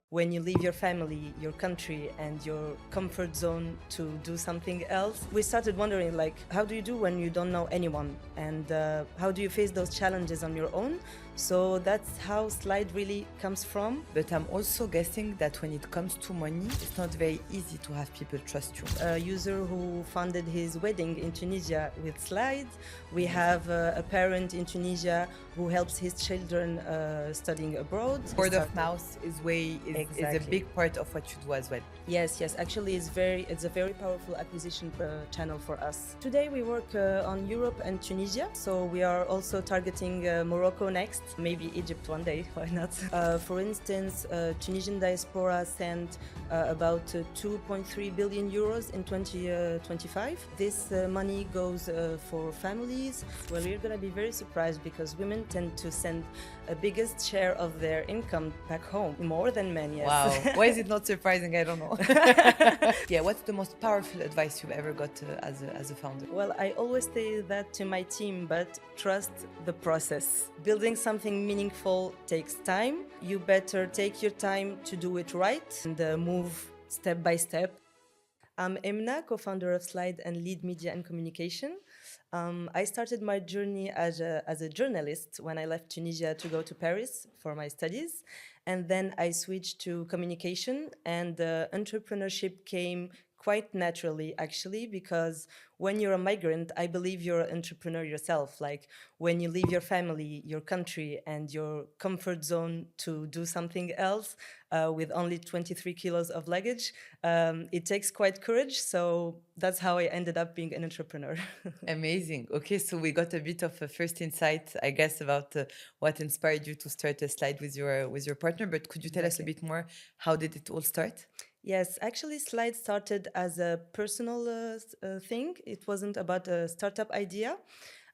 When you leave your family, your country, and your comfort zone to do something else, we started wondering, like, how do you do when you don't know anyone? And how do you face those challenges on your own? So that's how Slide really comes from. But I'm also guessing that when it comes to money, it's not very easy to have people trust you. A user who funded his wedding in Tunisia with Slide. We have a parent in Tunisia who helps his children studying abroad. Word of mouth is a big part of what you do as well. Yes. Actually, it's a very powerful acquisition channel for us. Today we work on Europe and Tunisia, so we are also targeting Morocco next, maybe Egypt one day. Why not? For instance, Tunisian diaspora sent about 2.3 billion euros in 2025. This money goes for families. Well, we're gonna be very surprised because women tend to send a biggest share of their income back home, more than men. Yes. Wow. Why is it not surprising? I don't know. Yeah, what's the most powerful advice you've ever got as a founder? Well, I always say that to my team, but trust the process. Building something meaningful takes time. You better take your time to do it right and move step by step. I'm Emna, co-founder of Slide and lead media and communication. I started my journey as a journalist when I left Tunisia to go to Paris for my studies. And then I switched to communication, and entrepreneurship came quite naturally, actually, because when you're a migrant, I believe you're an entrepreneur yourself. Like when you leave your family, your country, and your comfort zone to do something else with only 23 kilos of luggage, it takes quite courage. So that's how I ended up being an entrepreneur. Amazing. Okay, so we got a bit of a first insight, I guess, about what inspired you to start a Slide with your partner. But could you tell us a bit more? How did it all start? Yes, actually, Slide started as a personal thing. It wasn't about a startup idea.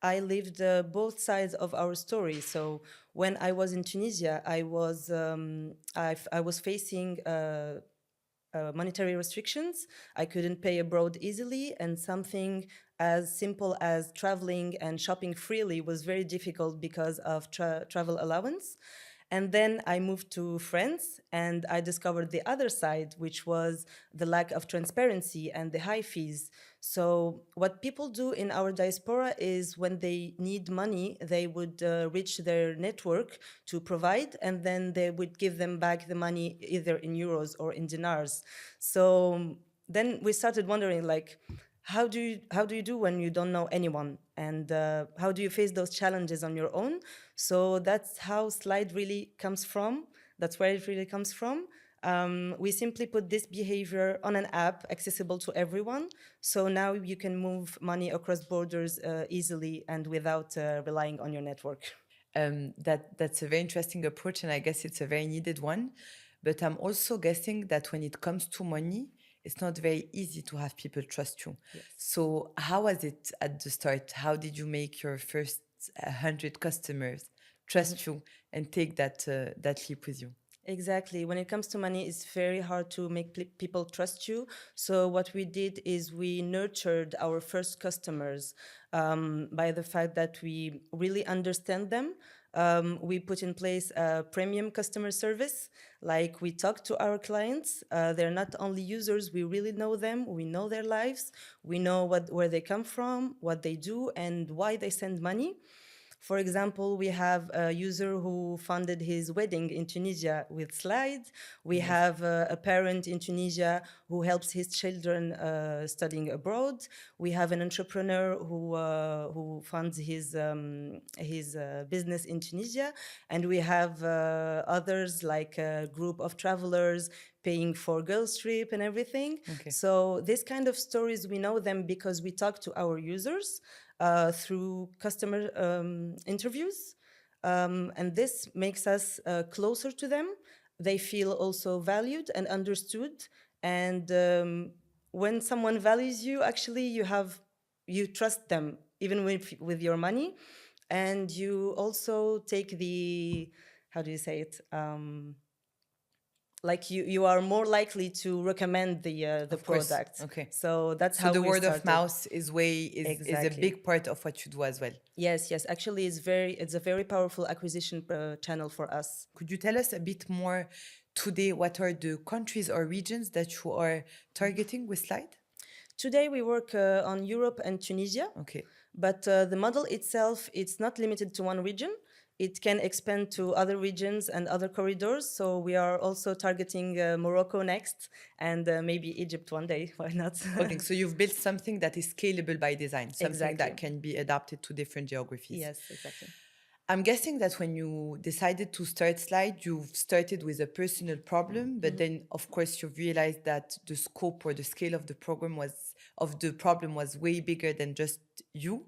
I lived both sides of our story. So when I was in Tunisia, I was facing monetary restrictions. I couldn't pay abroad easily, and something as simple as traveling and shopping freely was very difficult because of travel allowance. And then I moved to France and I discovered the other side, which was the lack of transparency and the high fees. So what people do in our diaspora is when they need money, they would reach their network to provide, and then they would give them back the money either in euros or in dinars. So then we started wondering, like, how do you do when you don't know anyone, and how do you face those challenges on your own? So that's how Slide really comes from. That's where it really comes from. We simply put this behavior on an app accessible to everyone. So now you can move money across borders easily and without relying on your network. That's a very interesting approach, and I guess it's a very needed one. But I'm also guessing that when it comes to money, it's not very easy to have people trust you. Yes. So how was it at the start? How did you make your first 100 customers trust you and take that leap with you? Exactly. When it comes to money, it's very hard to make people trust you. So what we did is we nurtured our first customers by the fact that we really understand them. We put in place a premium customer service. Like, we talk to our clients. They're not only users, we really know them. We know their lives. We know where they come from, what they do, and why they send money. For example, we have a user who funded his wedding in Tunisia with Slide. We have a parent in Tunisia who helps his children studying abroad. We have an entrepreneur who funds his business in Tunisia. And we have others, like a group of travelers paying for girls' trip and everything. Okay. So this kind of stories, we know them because we talk to our users through customer interviews. And this makes us closer to them. They feel also valued and understood. And when someone values you, actually, you trust them, even with your money. And you also take the, how do you say it? like you are more likely to recommend the Of course. product. Okay. So that's So how the we word of started. mouth is a Exactly. big part of what you do as well. Yes, yes. Actually, it's a very powerful acquisition channel for us. Could you tell us a bit more today? What are the countries or regions that you are targeting with Slide? Today we work on Europe and Tunisia, Okay. but the model itself, it's not limited to one region. It can expand to other regions and other corridors. So we are also targeting Morocco next, and maybe Egypt one day. Why not? Okay, so you've built something that is scalable by design, something that Exactly. can be adapted to different geographies. Yes, exactly. I'm guessing that when you decided to start Slide, you've started with a personal problem, but then of course you've realized that the scope or the scale of the problem was way bigger than just you.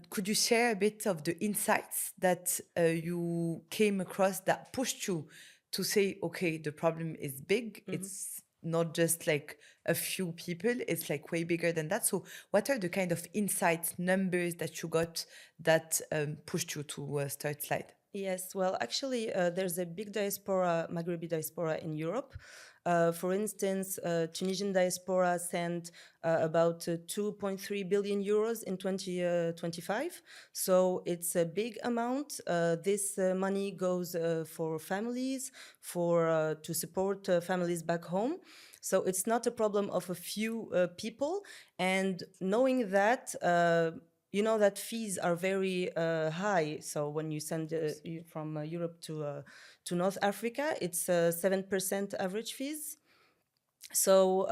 Could you share a bit of the insights that you came across that pushed you to say, okay, the problem is big. It's not just like a few people, it's like way bigger than that. So, what are the kind of insights, numbers that you got that pushed you to start Slide? Yes, well, actually, there's a big diaspora, Maghrebi diaspora in Europe. For instance, Tunisian diaspora sent about 2.3 billion euros in 2025. So it's a big amount. This money goes for families, to support families back home. So it's not a problem of a few people. And knowing that, you know that fees are very high. So when you send from Europe to North Africa, it's 7% average fees. So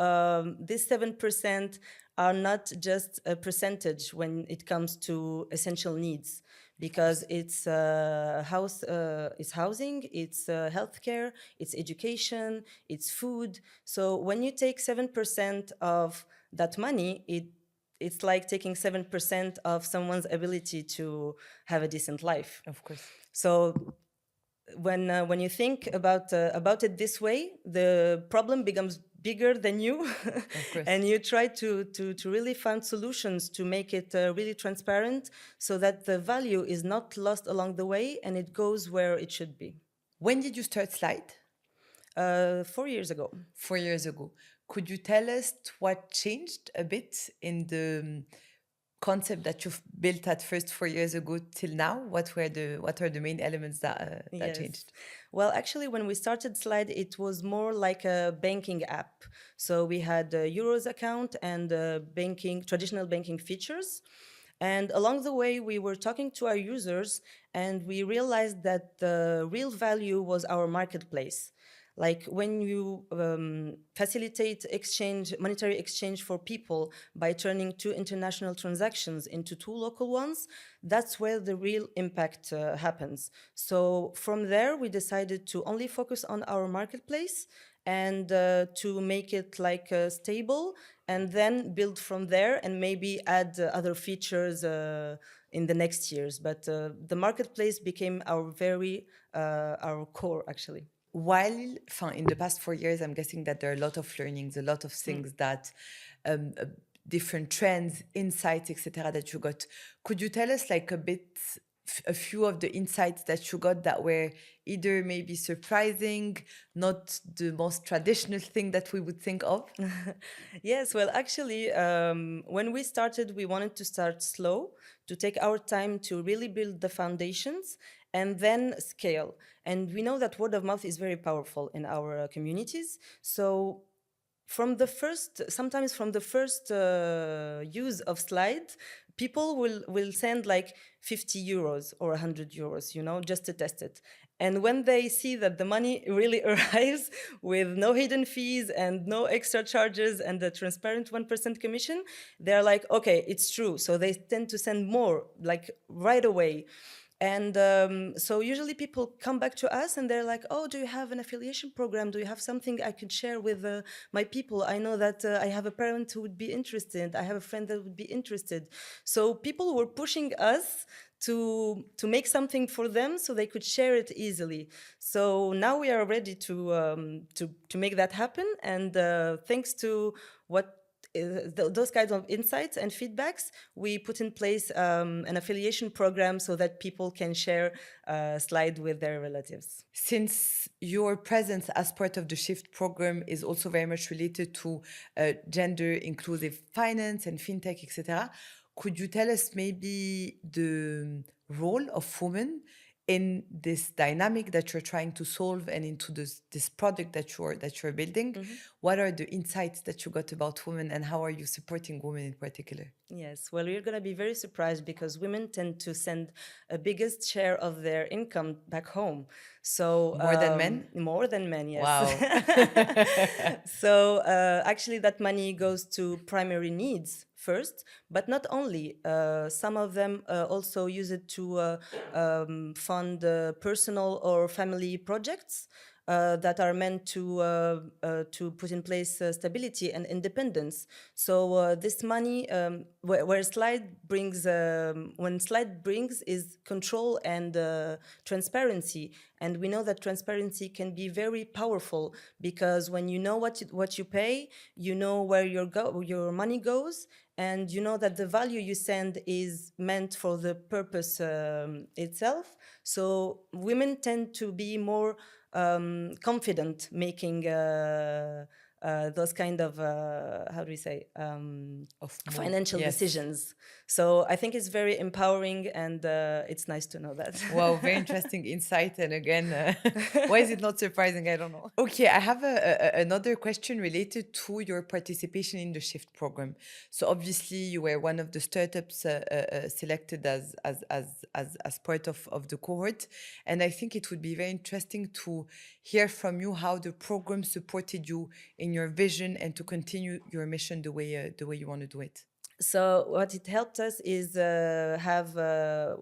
this 7% are not just a percentage when it comes to essential needs, because it's housing, it's healthcare, it's education, it's food. So when you take 7% of that money, it's like taking 7% of someone's ability to have a decent life. Of course. So when you think about it this way, the problem becomes bigger than you, Of course. and you try to really find solutions to make it really transparent, so that the value is not lost along the way and it goes where it should be. When did you start Slide? 4 years ago. 4 years ago. Could you tell us what changed a bit in the concept that you've built at first 4 years ago till now? What are the main elements that Yes. changed? Well, actually, when we started Slide, it was more like a banking app. So we had a Euros account and traditional banking features. And along the way, we were talking to our users, and we realized that the real value was our marketplace. Like when you facilitate monetary exchange for people by turning two international transactions into two local ones, that's where the real impact happens. So from there, we decided to only focus on our marketplace and to make it like stable, and then build from there and maybe add other features in the next years. But the marketplace became our core, actually. While in the past 4 years, I'm guessing that there are a lot of learnings, a lot of things that different trends, insights, etc. that you got. Could you tell us like a few of the insights that you got that were either maybe surprising, not the most traditional thing that we would think of? Yes, well, actually, when we started, we wanted to start slow, to take our time to really build the foundations and then scale. And we know that word of mouth is very powerful in our communities. So sometimes from the first use of Slide, people will send like 50 euros or 100 euros, just to test it. And when they see that the money really arrives with no hidden fees and no extra charges and the transparent 1% commission, they're like, okay, it's true. So they tend to send more, like right away. And so usually people come back to us and they're like, oh, do you have an affiliation program? Do you have something I could share with my people? I know that I have a parent who would be interested. I have a friend that would be interested. So people were pushing us to make something for them so they could share it easily. So now we are ready to make that happen. And thanks to what those kinds of insights and feedbacks, we put in place an affiliation program so that people can share slide with their relatives. Since your presence as part of the Shift program is also very much related to gender inclusive finance and fintech, etc., could you tell us maybe the role of women in this dynamic that you're trying to solve and into this product that you're building? What are the insights that you got about women, and how are you supporting women in particular? Yes, well, you're going to be very surprised because women tend to send a biggest share of their income back home. So More than men? More than men, yes. Wow. So actually, that money goes to primary needs first, but not only. Some of them also use it to fund personal or family projects. That are meant to put in place stability and independence. So this money, where Slide brings, when Slide brings is control and transparency. And we know that transparency can be very powerful because when you know what you pay, you know where your money goes, and you know that the value you send is meant for the purpose itself. So women tend to be more confident making those kind of how do we say financial decisions. So I think it's very empowering, and it's nice to know that. Wow, very interesting insight. And again, why is it not surprising? I don't know. Okay, I have another question related to your participation in the Shift program. So obviously, you were one of the startups selected as part of the cohort, and I think it would be very interesting to hear from you how the program supported you in your vision and to continue your mission the way you want to do it. So what it helped us is have a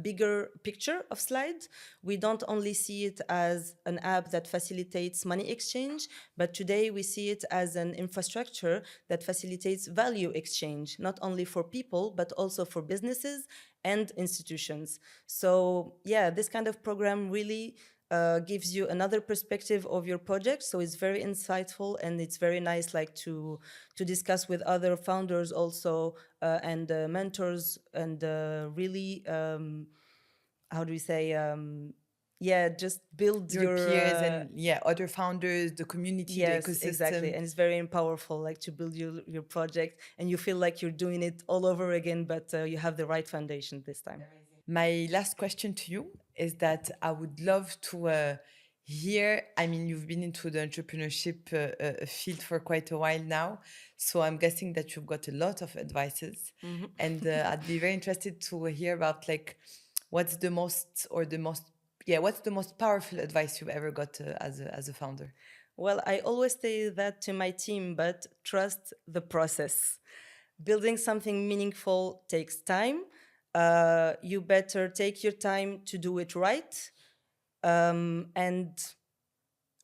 bigger picture of Slide. We don't only see it as an app that facilitates money exchange, but today we see it as an infrastructure that facilitates value exchange, not only for people, but also for businesses and institutions. So yeah, this kind of program really gives you another perspective of your project. So it's very insightful, and it's very nice, like to discuss with other founders also and mentors, and really how do we say yeah, just build your peers and other founders, the community, yes, the ecosystem. Exactly, and it's very powerful, like to build your project, and you feel like you're doing it all over again, but you have the right foundation this time. My last question to you is that I would love to hear, I mean, you've been into the entrepreneurship field for quite a while now, so I'm guessing that you've got a lot of advices. And I'd be very interested to hear about, like, what's the most powerful advice you've ever got as a founder? Well, I always say that to my team, but trust the process. Building something meaningful takes time. You better take your time to do it right, and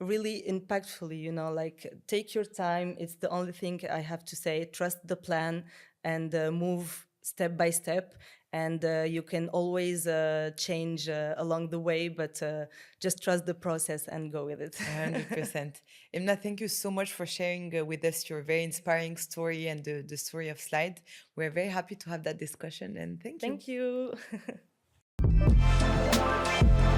really impactfully, like take your time. It's the only thing I have to say. Trust the plan and move step by step. And you can always change along the way, but just trust the process and go with it. 100%. Emna, thank you so much for sharing with us your very inspiring story and the story of Slide. We're very happy to have that discussion, and thank you. Thank you.